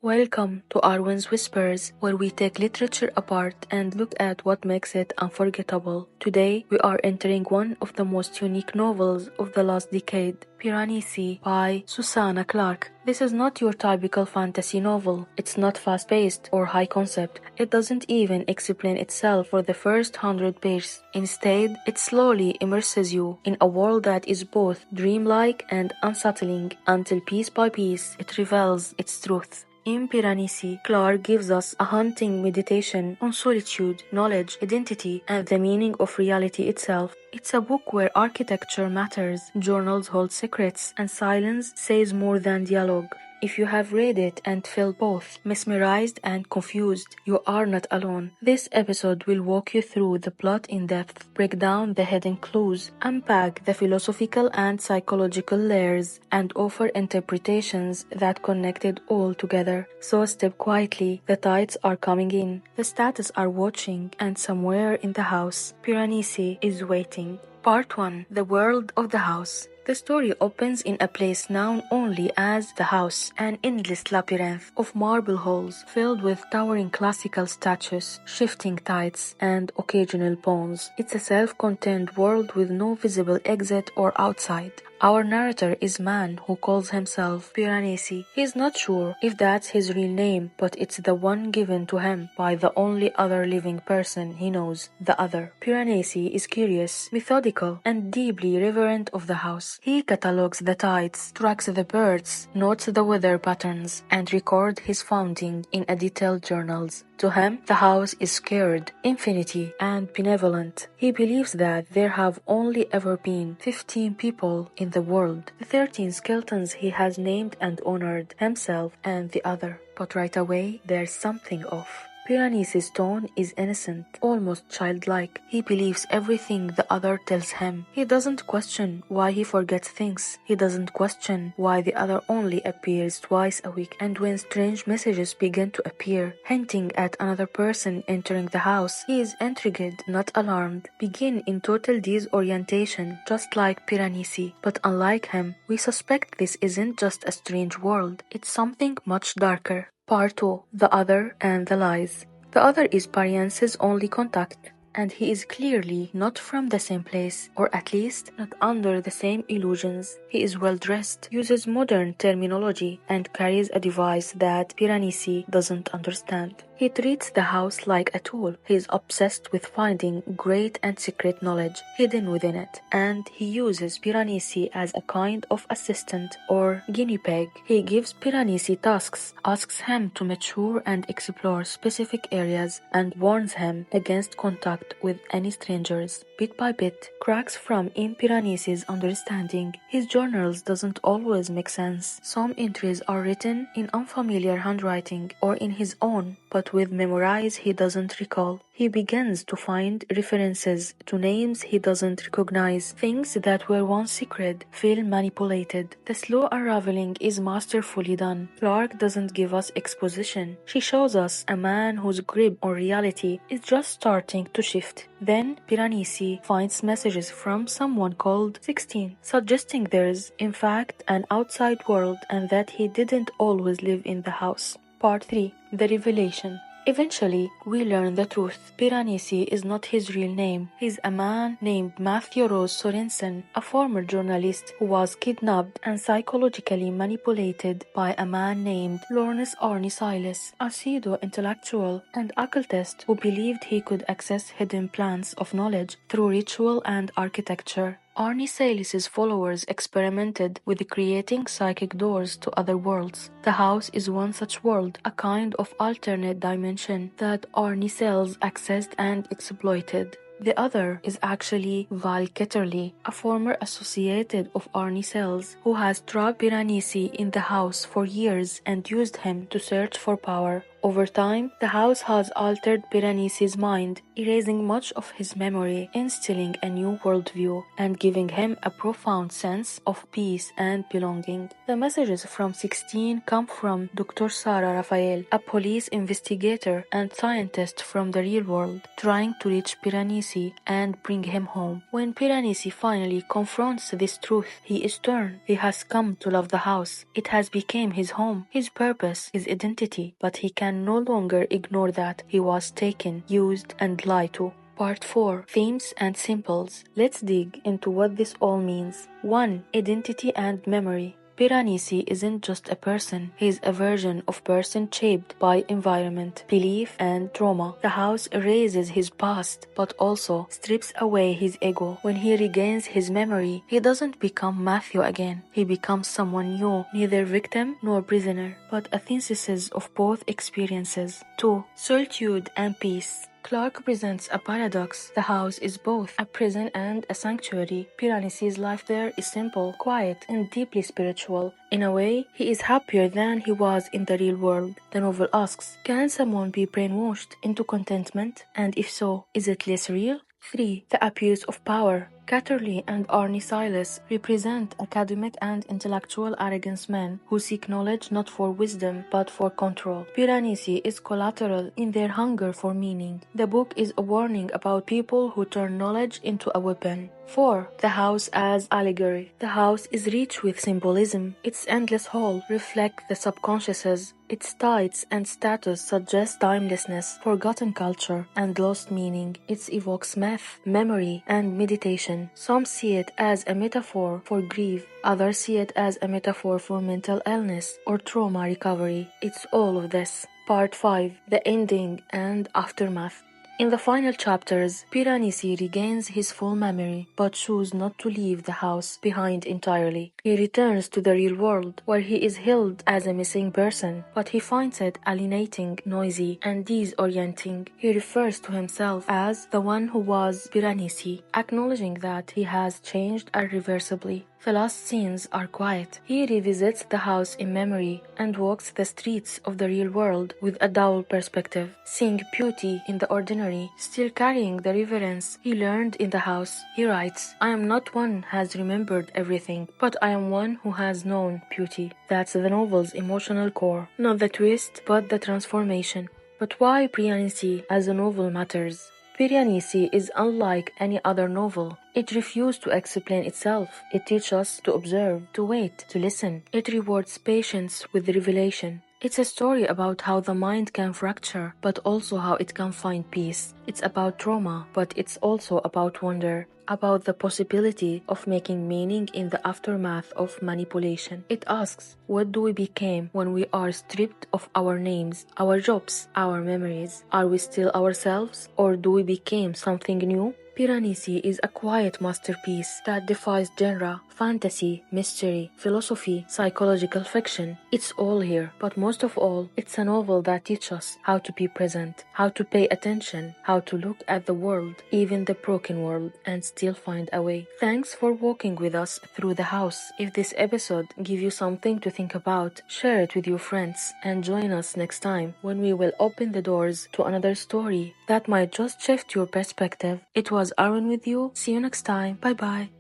Welcome to Arwen's Whispers, where we take literature apart and look at what makes it unforgettable. Today, we are entering one of the most unique novels of the last decade, Piranesi by Susanna Clarke. This is not your typical fantasy novel. It's not fast-paced or high concept. It doesn't even explain itself for the first 100 pages. Instead, it slowly immerses you in a world that is both dreamlike and unsettling until piece by piece it reveals its truth. In Piranesi, Clarke gives us a haunting meditation on solitude, knowledge, identity, and the meaning of reality itself. It's a book where architecture matters, journals hold secrets, and silence says more than dialogue. If you have read it and felt both mesmerized and confused, you are not alone. This episode will walk you through the plot in depth, break down the hidden clues, unpack the philosophical and psychological layers, and offer interpretations that connect it all together. So step quietly, the tides are coming in, the status are watching, and somewhere in the house, Piranesi is waiting. Part 1. The World of the House. The story opens in a place known only as the house, an endless labyrinth of marble halls filled with towering classical statues, shifting tides, and occasional pawns. It's a self-contained world with no visible exit or outside. Our narrator is a man who calls himself Piranesi. He's not sure if that's his real name, but it's the one given to him by the only other living person he knows, the other. Piranesi is curious, methodical, and deeply reverent of the house. He catalogues the tides, tracks the birds, notes the weather patterns, and records his founding in a detailed journals. To him, the house is scared, infinity, and benevolent. He believes that there have only ever been 15 people in the world, the 13 skeletons he has named and honored, himself and the other. But right away, there's something off. Piranesi's tone is innocent, almost childlike. He believes everything the other tells him. He doesn't question why he forgets things. He doesn't question why the other only appears twice a week. And when strange messages begin to appear, hinting at another person entering the house, he is intrigued, not alarmed. Begin in total disorientation, just like Piranesi. But unlike him, we suspect this isn't just a strange world. It's something much darker. Part 2. The Other and the Lies. The other is Piranesi's only contact, and he is clearly not from the same place, or at least not under the same illusions. He is well dressed, uses modern terminology, and carries a device that Piranesi doesn't understand. He treats the house like a tool. He is obsessed with finding great and secret knowledge hidden within it, and he uses Piranesi as a kind of assistant or guinea pig. He gives Piranesi tasks, asks him to mature and explore specific areas, and warns him against contact with any strangers. Bit by bit, cracks from in Piranesi's understanding. His journals doesn't always make sense. Some entries are written in unfamiliar handwriting or in his own, but with memories he doesn't recall. He begins to find references to names he doesn't recognize. Things that were once secret feel manipulated. The slow unraveling is masterfully done. Clarke doesn't give us exposition. She shows us a man whose grip on reality is just starting to shift. Then Piranesi finds messages from someone called 16, suggesting there's, in fact, an outside world and that he didn't always live in the house. Part 3. The Revelation. Eventually, we learn the truth. Piranesi is not his real name. He's a man named Matthew Rose Sorensen, a former journalist who was kidnapped and psychologically manipulated by a man named Lawrence Arne Silas, a pseudo-intellectual and occultist who believed he could access hidden plans of knowledge through ritual and architecture. Arne Silas's followers experimented with creating psychic doors to other worlds. The house is one such world, a kind of alternate dimension that Arne Silas accessed and exploited. The other is actually Val Ketterly, a former associate of Arne Silas, who has trapped Piranesi in the house for years and used him to search for power. Over time, the house has altered Piranesi's mind, erasing much of his memory, instilling a new worldview, and giving him a profound sense of peace and belonging. The messages from 16 come from Dr. Sarah Raphael, a police investigator and scientist from the real world, trying to reach Piranesi Piranesi and bring him home. When Piranesi finally confronts this truth, he is torn. He has come to love the house. It has become his home, his purpose, his identity, but he can no longer ignore that he was taken, used, and lied to. Part 4. Themes and Symbols. Let's dig into what this all means. 1. Identity and Memory. Piranesi isn't just a person, he is a version of person shaped by environment, belief, and trauma. The house erases his past, but also strips away his ego. When he regains his memory, he doesn't become Matthew again. He becomes someone new, neither victim nor prisoner, but a synthesis of both experiences. 2. Solitude and Peace. Clark presents a paradox. The house is both a prison and a sanctuary. Piranesi's life there is simple, quiet, and deeply spiritual. In a way, he is happier than he was in the real world. The novel asks, can someone be brainwashed into contentment? And if so, is it less real? 3. The abuse of power. Catterley and Arnie Silas represent academic and intellectual arrogance men who seek knowledge not for wisdom but for control. Piranesi is collateral in their hunger for meaning. The book is a warning about people who turn knowledge into a weapon. 4. The house as allegory. The house is rich with symbolism. Its endless hall reflects the subconsciouses. Its tides and status suggest timelessness, forgotten culture, and lost meaning. It evokes math, memory, and meditation. Some see it as a metaphor for grief, others see it as a metaphor for mental illness or trauma recovery. It's all of this. Part 5. The Ending and Aftermath. In the final chapters, Piranesi regains his full memory, but chooses not to leave the house behind entirely. He returns to the real world, where he is held as a missing person, but he finds it alienating, noisy, and disorienting. He refers to himself as the one who was Piranesi, acknowledging that he has changed irreversibly. The last scenes are quiet. He revisits the house in memory and walks the streets of the real world with a dual perspective, seeing beauty in the ordinary, still carrying the reverence he learned in the house. He writes, I am not one who has remembered everything, but I am one who has known beauty. That's the novel's emotional core. Not the twist, but the transformation. But why Piranesi as a novel matters? Piranesi is unlike any other novel. It refuses to explain itself. It teaches us to observe, to wait, to listen. It rewards patience with revelation. It's a story about how the mind can fracture, but also how it can find peace. It's about trauma, but it's also about wonder, about the possibility of making meaning in the aftermath of manipulation. It asks, what do we become when we are stripped of our names, our jobs, our memories? Are we still ourselves, or do we become something new? Piranesi is a quiet masterpiece that defies genre, fantasy, mystery, philosophy, psychological fiction. It's all here, but most of all, it's a novel that teaches us how to be present, how to pay attention, how to look at the world, even the broken world, and still find a way. Thanks for walking with us through the house. If this episode gave you something to think about, share it with your friends and join us next time when we will open the doors to another story that might just shift your perspective. It was Arwen with you. See you next time. Bye bye.